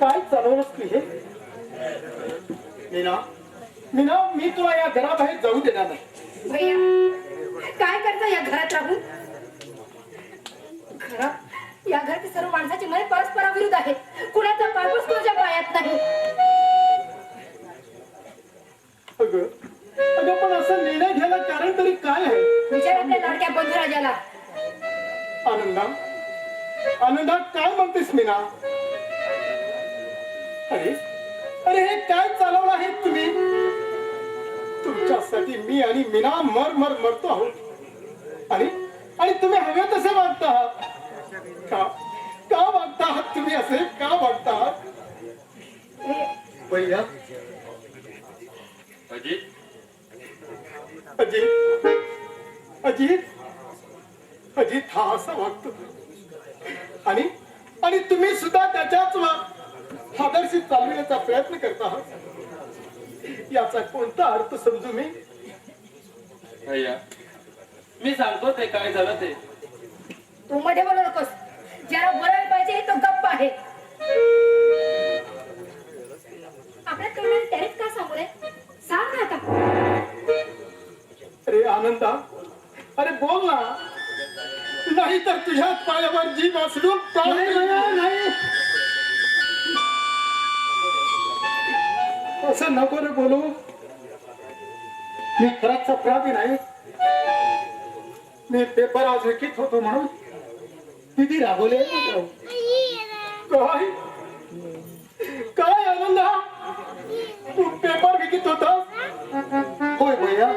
काय चालवलंस तू हे? मीना, मीना, मी तुला या घराबाहेर जाऊ देणार नाही. भैया काय करता या घरात राहून? घरात या घरातील सर्व माणसाची मने परस्पराविरुद्ध आहेत. कुणाचा पारपच तुझ्या पायात नाही. अगं अगं पण असं निर्णय घ्यायला कारण तरी काय आहे? विचार आपल्या लाडक्या बंधुराजाला. आनंदा, आनंदा, काय म्हणतेस मीना? अरे अरे हे काय चालवलं आहे तुम्ही? तुमच्यासाठी मी आणि मीना मरतो आहोत आणि आणि तुम्ही हवे तसे वागता आहात. का का वागता आहात तुम्ही असे? का वागता आहात? भैया, अजित, अजित, अजित, अजित हा असा वागतो आणि आणि तुम्ही सुद्धा त्याच्याच आदर्शी चालविण्याचा प्रयत्न करता आहात. याचा कोणता अर्थ समजू मी? भैया मी सांगतो ते काय झालं ते. तू मध्ये बोलू नकोस. ज्याला बोलायला पाहिजे तो गप्प आहे. आपल्या तोंडाने त्यानेच का सांगू रे? सांग ना आता. अरे आनंदा, अरे बोल ना, नाही तर तुझ्या पायावर जीव असडून नाही. असं नको रे बोलू. मी खराच अपराधी नाही. मी पेपर आज विकीत होतो म्हणून किती रागवले. काय काय आनंदा, तू पेपर विकीत होता? होय भैया.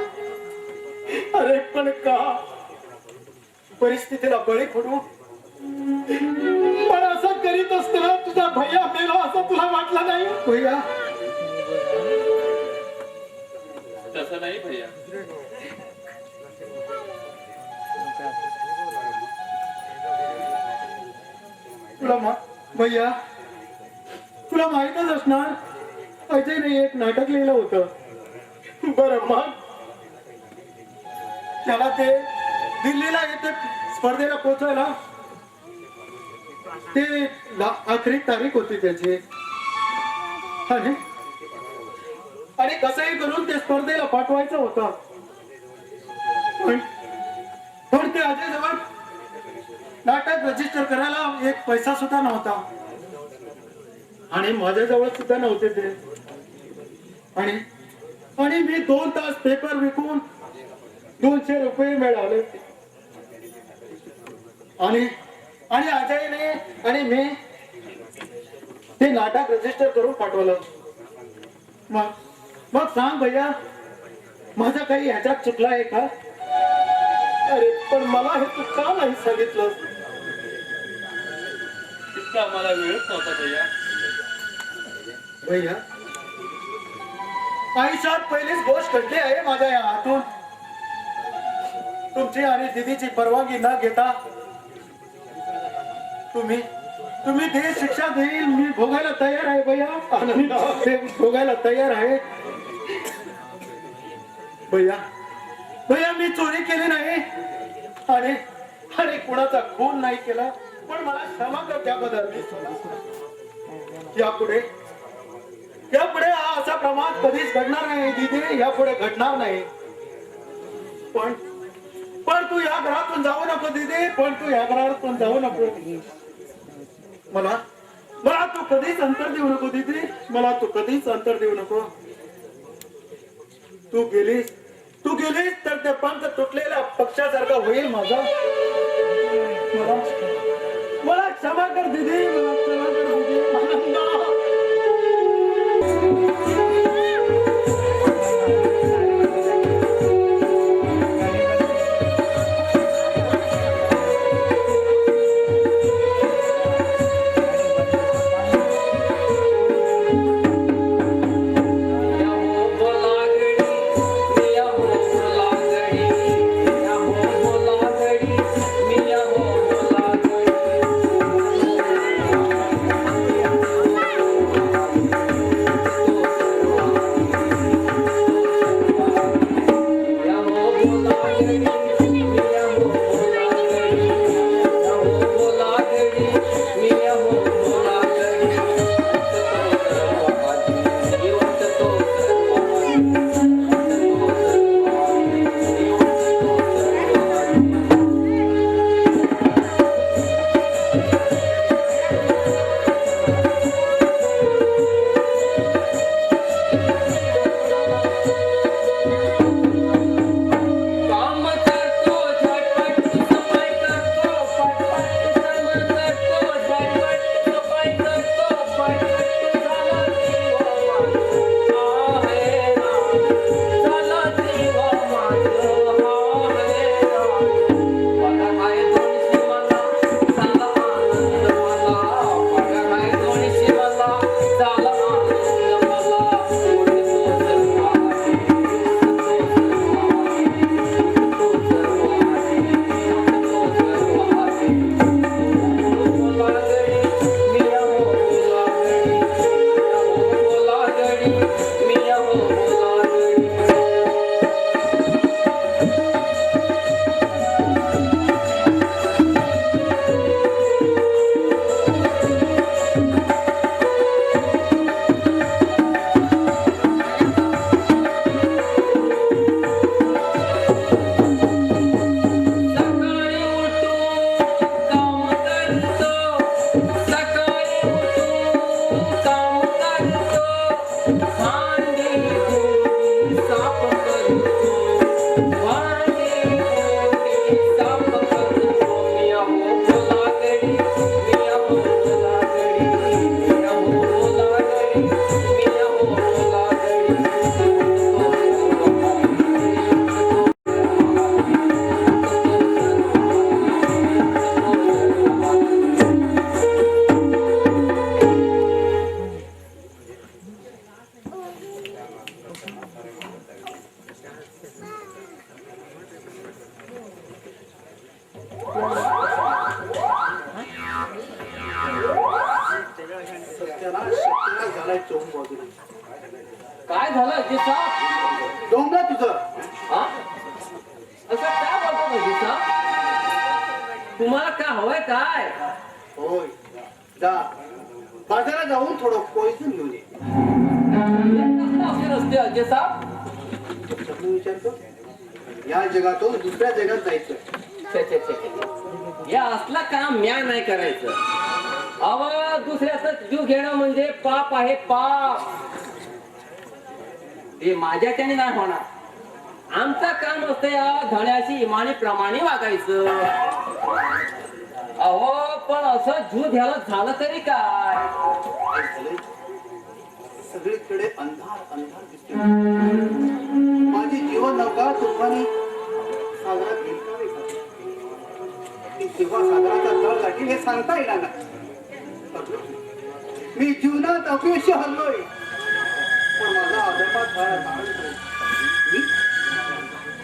अरे पण का? परिस्थितीला बळी पडू. पण असं करीत असताना तुझा भैया मेला असं तुला वाटलं नाही? भैया तसं नाही भैया. भैया तुला माहितच असणार, अजयने एक नाटक लिहिलं होतं. बरं मग त्याला ते दिल्लीला येते स्पर्धेला पोहोचायला ते आखरी तारीख होती त्याची. आणि कसंही करून ते स्पर्धेला पाठवायचं होतं. पण ते अजय जवळ नाटक रजिस्टर करायला एक पैसा सुद्धा नव्हता आणि माझ्याजवळ सुद्धा नव्हते ते. आणि मी 2 तास पेपर विकून 200 रुपये मिळाले. आणि अजयने आणि मी ते नाटक रजिस्टर करून पाठवलं. मग सांग भैया, माझं काही ह्याच्यात चुकलं आहे का? अरे पण मला हे तू का नाही सांगितलं? इतका मला वेळच नव्हता भैया. भैया आयुष्यात पहिलीच गोष्ट घडली आहे माझ्या या हातून. तुमची आणि दीदीची परवानगी न घेता तुम्ही ते शिक्षा देईल मी भोगायला तयार आहे भैया. ते भोगायला तयार आहे भैया. मी चोरी केली नाही आणि कुणाचा खून नाही केला. पण मला क्षमा कर त्याबद्दल. यापुढे हा असा प्रमाद कधीच घडणार नाही दीदी. यापुढे घडणार नाही. पण तू या घरातून जाऊ नको दीदी. पण तू या घरातून जाऊ नको. मला तू कधीच अंतर देऊ नको दीदी. मला तू कधीच अंतर देऊ नको. तू गेलीस तर ते पंख तुटलेल्या पक्षासारखा होईल माझा. मला क्षमा कर दीदी. मला क्षमा कर दीदी. सत्यानाश झालाय चोख बाजूला. काय झालं अजित साहेब? डोंगरा तुझं. हा? असं काय बोलतो अजित साहेब? तुम्हाला काय हवंय काय? होय जा बाजारात जाऊन थोडं पॉइझन घेऊन ये. कसलं औषध असते अजित साहेब? मी विचारतो या जगातून दुसऱ्या जगात जायचं. छे, छे, छे, छे. या असलं काम म्या नाही करायचं. अव दुसऱ्याचा जीव घेणं म्हणजे पाप आहे, पाप. ते माझ्याच्याने नाही होणार. आमचं काम असतं या धड्याशी इमानी प्रमाणे वागायचं. अहो पण असं जीव घ्यायला झालं तरी काय? सगळीकडे अंधार अंधार दिसते. माझी जीवन नौका तुफानी सागरात गिरकावे का? ती तेव्हा सागराचा तळ गाठील हे सांगता येणार नाही. मी जीवनात अपयशी हरलोय पण माझा आदर्भात व्हायला कारण काय? मी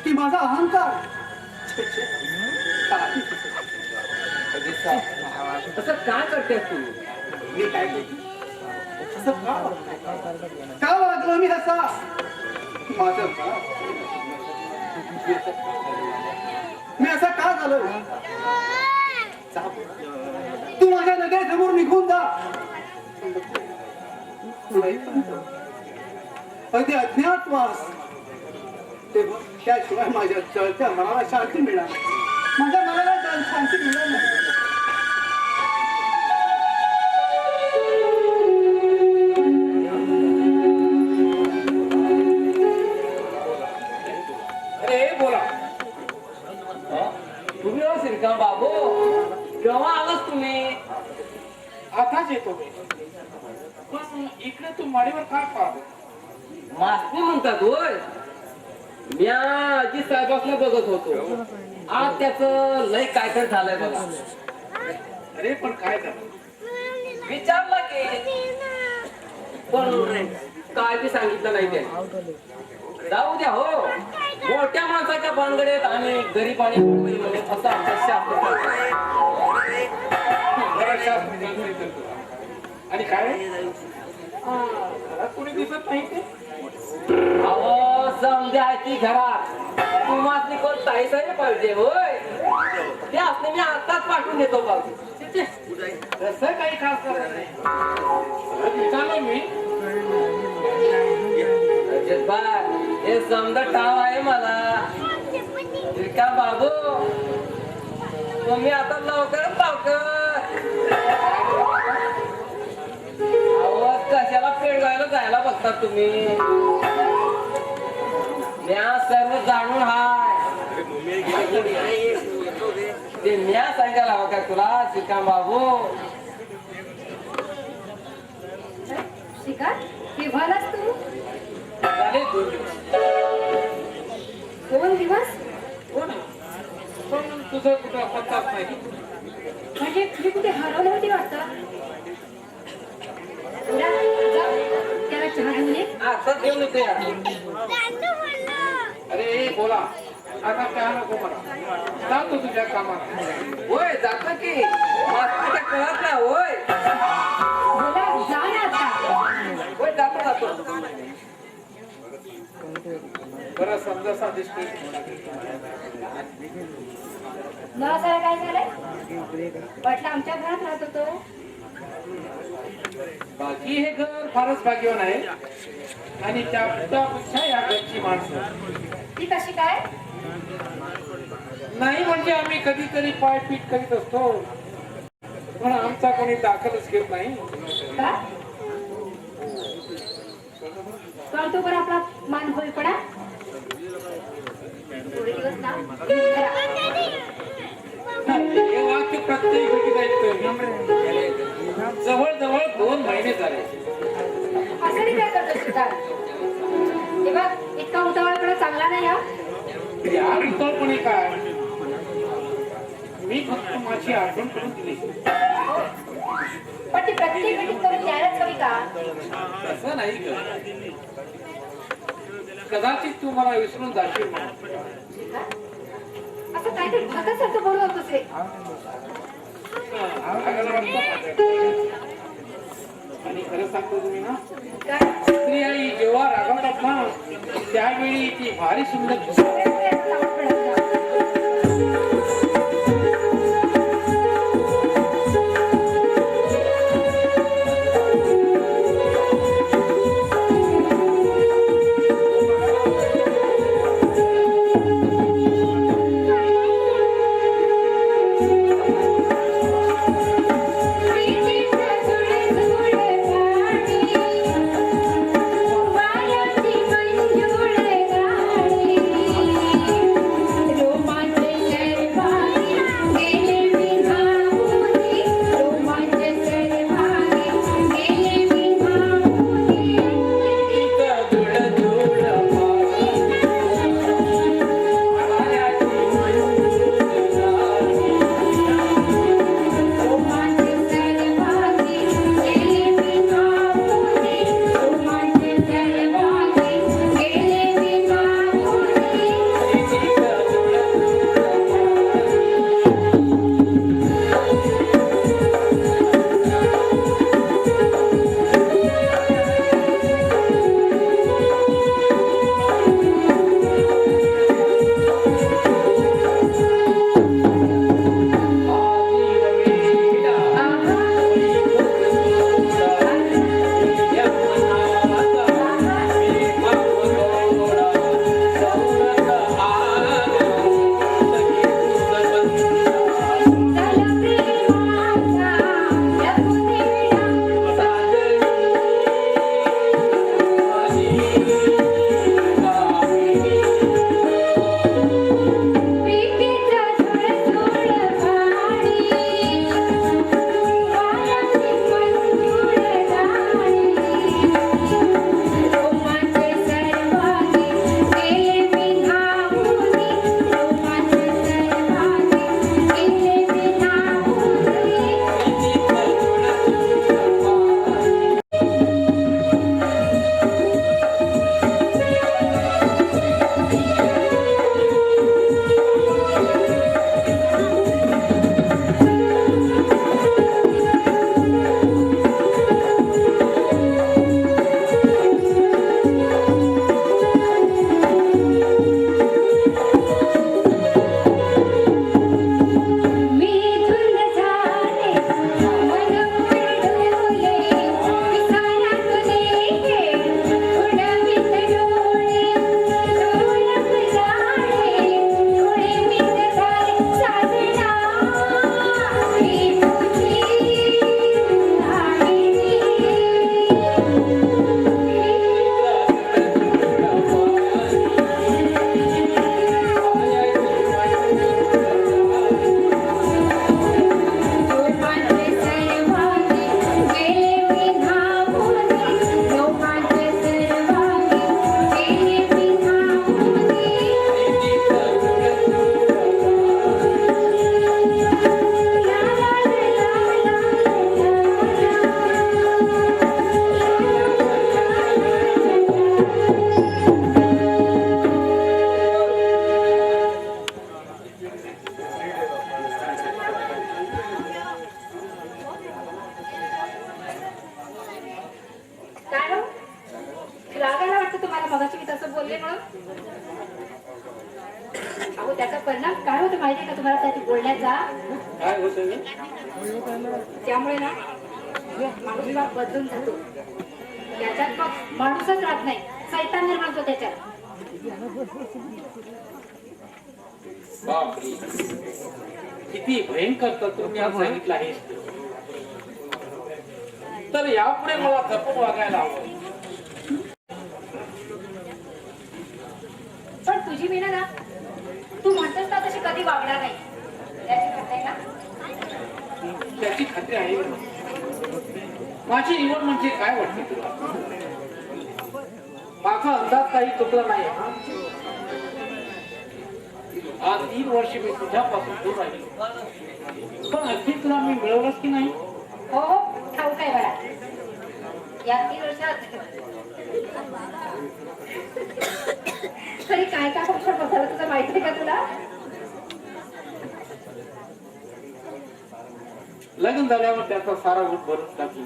ती माझा अहंकार. छे, छे. काय? अजित साहेब, असं काय करते तू? मी काय करतो? असं का वागलो? का वागलो मी असा? माझं का? मी असा का झालो? तू माझ्या नजरेसमोर निघून जा. अगदी अज्ञातवास तेव्हा त्याशिवाय माझ्या जळत्या मनाला शांती मिळणार नाही. माझ्या मनाला शांती मिळणार नाही. अरे बोला. तुम्ही हो श्रीकांत बाबू, केव्हा आलास तुम्ही? आताच येतो मी. पण इकडे तू माडीवर काय पाहतो? मासनी म्हणतात होय. म्या अजित साहेबांना बघत होतो. आज त्याच लय काय काय झालंय बघा. अरे पण काय झालं? विचारला की पण काय बी सांगितलं नाही त्याने. जाऊ द्या हो. मोठ्या माणसाच्या भानगडीत आम्ही गरीब आणि मुंबई मध्ये असं आमचं शास्त्र चालतं. जरा शास्त्र चालतंय तर तुला. आणि काय घरात कोणी दिसत नाही ते? अहो समजा की घरात तुम्हाला कोण ताईसारी पाहिजे होय. ते असले मी आताच पाठवून देतो पाहिजे. तसं काही खास करत नाही. विचारलो मी. हे समजा ठाव आहे मला. का बाबू तुम्ही आता लवकरच अहो कशाला पेडगायला जायला बघता तुम्ही? म्या सर्व जाणून हाय. ते म्या सांगायला हवं का तुला श्रीकांत बाबू? श्रीकांत केव्हा आलास तू? झाले 2 दिवस. 2 दिवस हो ना. पण तुझं कुठं पत्ताच नाही. म्हणजे तुझी कुठे हरवली होती वाटतं. उद्या जा, त्याला चहा घेऊन ये. आता घेऊन येते. अरे बोला. आता चहा नको मला. जातो तुझ्या कामात. होय जातो की. मास्तर कळत ना होय. बोला जा ना आता. होय जातो. बरं समजा साधिश न असायला काय झालंय? म्हटलं आमच्या घरात राहत होतो. बाकी हे घर फारच भाग्यवान आहे. आणि त्यापेक्षा या घरची माणसं ती कशी काय? नाही म्हणजे आम्ही कधीतरी पायपीट करीत असतो पण आमचा कोणी दाखलच घेत नाही. का? कळतो बरं आपला मान होईपणा. थोडे दिवस ना घरात. वाटतं इकडे जायचं. जवळ जवळ 2 महिने झाले. असं नाही काय करतो सिद्धार्थ. हे बघ इतका उतावळपणा चांगला नाही हा. या वितळपणे काय, मी फक्त माझी आठवण करून दिली. पण ती प्रत्येक वेळी करून द्यायलाच हवी का? तसं नाही ग. कदाचित तू मला विसरून जाशील म्हणून. असं काहीतरी भागासारखं बोलू नकोस रे. आगायला वाटतं. आणि खरं सांगतो तुम्ही ना, काय? स्त्री आई जेव्हा रागवतात ना त्यावेळी ती भारी सुंदर दिसते. अहो त्याचा परिणाम काय होतो माहितीये का तुम्हाला त्याची बोलण्याचा? काय होतं ग? त्यामुळे ना माणूस बाप बदलून जातो. त्याच्यात मग माणूसच राहत नाही, सैतान निर्माण होतो त्याच्यात. बापरे, किती भयंकर तत्व मी आज सांगितलं आहे. तर यापुढे मला जपून वागायला हवं. पण तुझी मीना ना, तू म्हणतोस ना तशी कधी वागणार नाही. त्याची खात्री ना? त्याची खात्री आहे. माझी निवड म्हणजे काय वाटते तुला? माझा अंदाज काही चुकला नाही हा. आज 3 वर्ष मी तुझ्यापासून दूर राहिलो, पण अगदी तुला मी मिळवलंच की नाही? हो हो, ठाऊक आहे मला. या 3 वर्षात तरी काय काय फंक्शन बसायला तुझं माहिती आहे का तुला? लग्न झाल्यावर त्याचा सारा रूप भरून टाकली.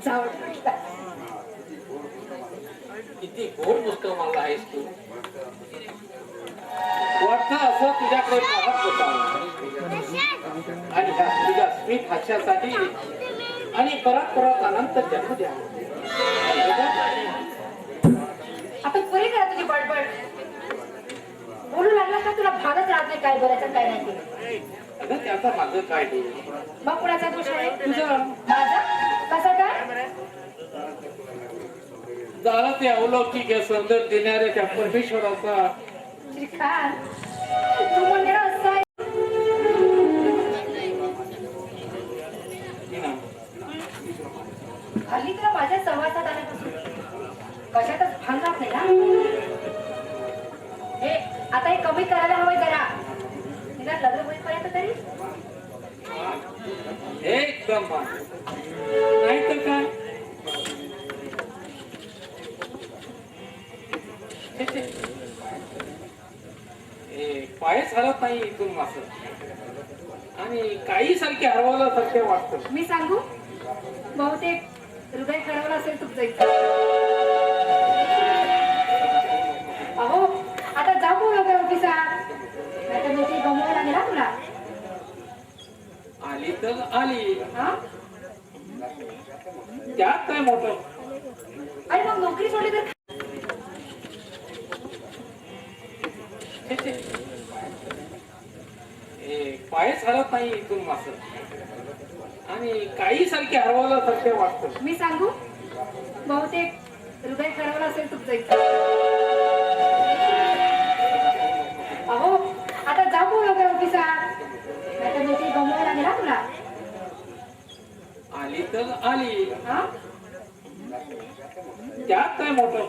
जाऊ. किती घोर मुस्कळ मारला आहेस तू. वाटतं असं तुझ्याकडे पाहत होता आणि ह्या तुझ्या स्मित हास्यासाठी आणि परत अनंत जन्म द्या. आपण पुरी करा तुझी बडबड. बोलू लागला का तुला भागच राहत नाही काय बोलायचं काय नाही ते. अगं त्याचा माझं काय दोष? मग कुणाचा दोष आहे? तुझा. माझा? कसा काय? झालं ते अवलौकिक या संदर्भ देणाऱ्या त्या परमेश्वराचा. श्रीकांत, तू म्हणजे असं आहे. हल्ली तुला माझ्या सहवासात आल्यापासून कशातच भान राहत नाही ना. हे आता हे कमी करायला हवंय जरा. निदान लग्न होईपर्यंत तरी. एकदम नाही तर काय. पायच हरत नाही इथून मासं आणि काही सारखे हरवला सारखे वाटतं. मी सांगू, बहुतेक हृदय ठरवलं असेल तुमचं इथं. अहो आता जाऊ वगैरे ऑफिसात, नाहीतर नोकरी गमवावं लागेल ना तुला. आली तर आली, हा? त्यात काय मोठं. आणि मग नोकरी सोडली तर पायच हरत नाही इथून मासं आणि काही सारखे हरवला सारखे वाटतं. मी सांगू, बहुतेक हृदय ठरवलं असेल तुमचं इथं. अहो आता जाऊ वगैरे ऑफिसात, नाहीतर नोकरी गमवावं लागेल ना तुला. आली तर आली, हा? त्यात काय मोठं.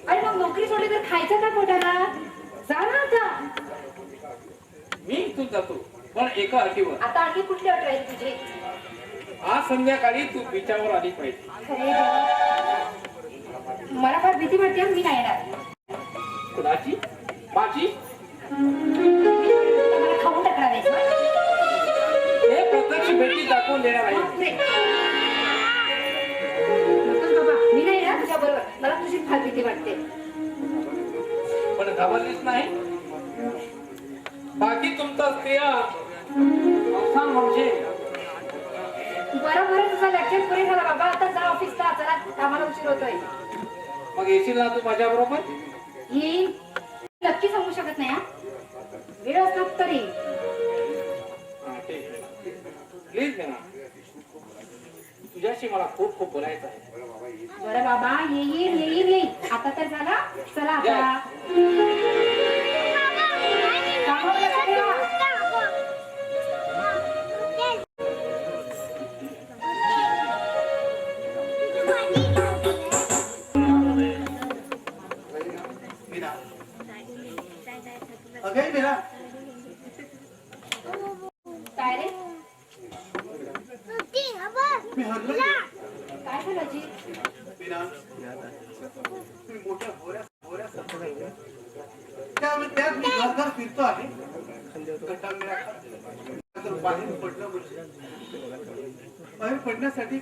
आणि मग नोकरी सोडली तर खायचं का पोटाला? जा ना आता. मी इथून जातो पण एका अटीवर. आता आणखी कुठली अट राहील तुझी? आज संध्याकाळी तू बिचावर आली पाहिजे. अरे देवा. मला फार भीती वाटते. मी नाही येणार. कुणाची? माझी? मला खाऊन टाकणार आहेस ना? हे प्रत्यक्ष भेटी दाखवून देणार आहे. बापरे. नकोच बाबा, मी नाही येणार तुझ्या बरोबर. मला तुझी फार भीती वाटते. पण घाबरलीच नाही. बाकी तुमचा स्त्रिया सांग म्हणजे. बरं बरं, तुझा लेक्चर पुरे झाला बाबा. आता जा ऑफिसला. चला, आम्हाला उशीर होतोय. मग येशील ना तू माझ्या बरोबर? येईन. नक्की सांगू शकत नाही. हा, वेळ असला तरी. प्लीज ना, तुझ्याशी मला खूप खूप बोलायचं आहे. बरं बाबा, येईन येईन येईन. आता तर झाला. चला आता. कामावर लक्ष ठेवा. अगं मीरा, काय रे? मी हरलो. काय झालं जी? मीरा, मी मोठ्या भोऱ्या सापडल्या. त्यात मी घर फिरतो आहे. गटांगळ्या बाहेर पडलं म्हणजे बाहेर पडण्यासाठी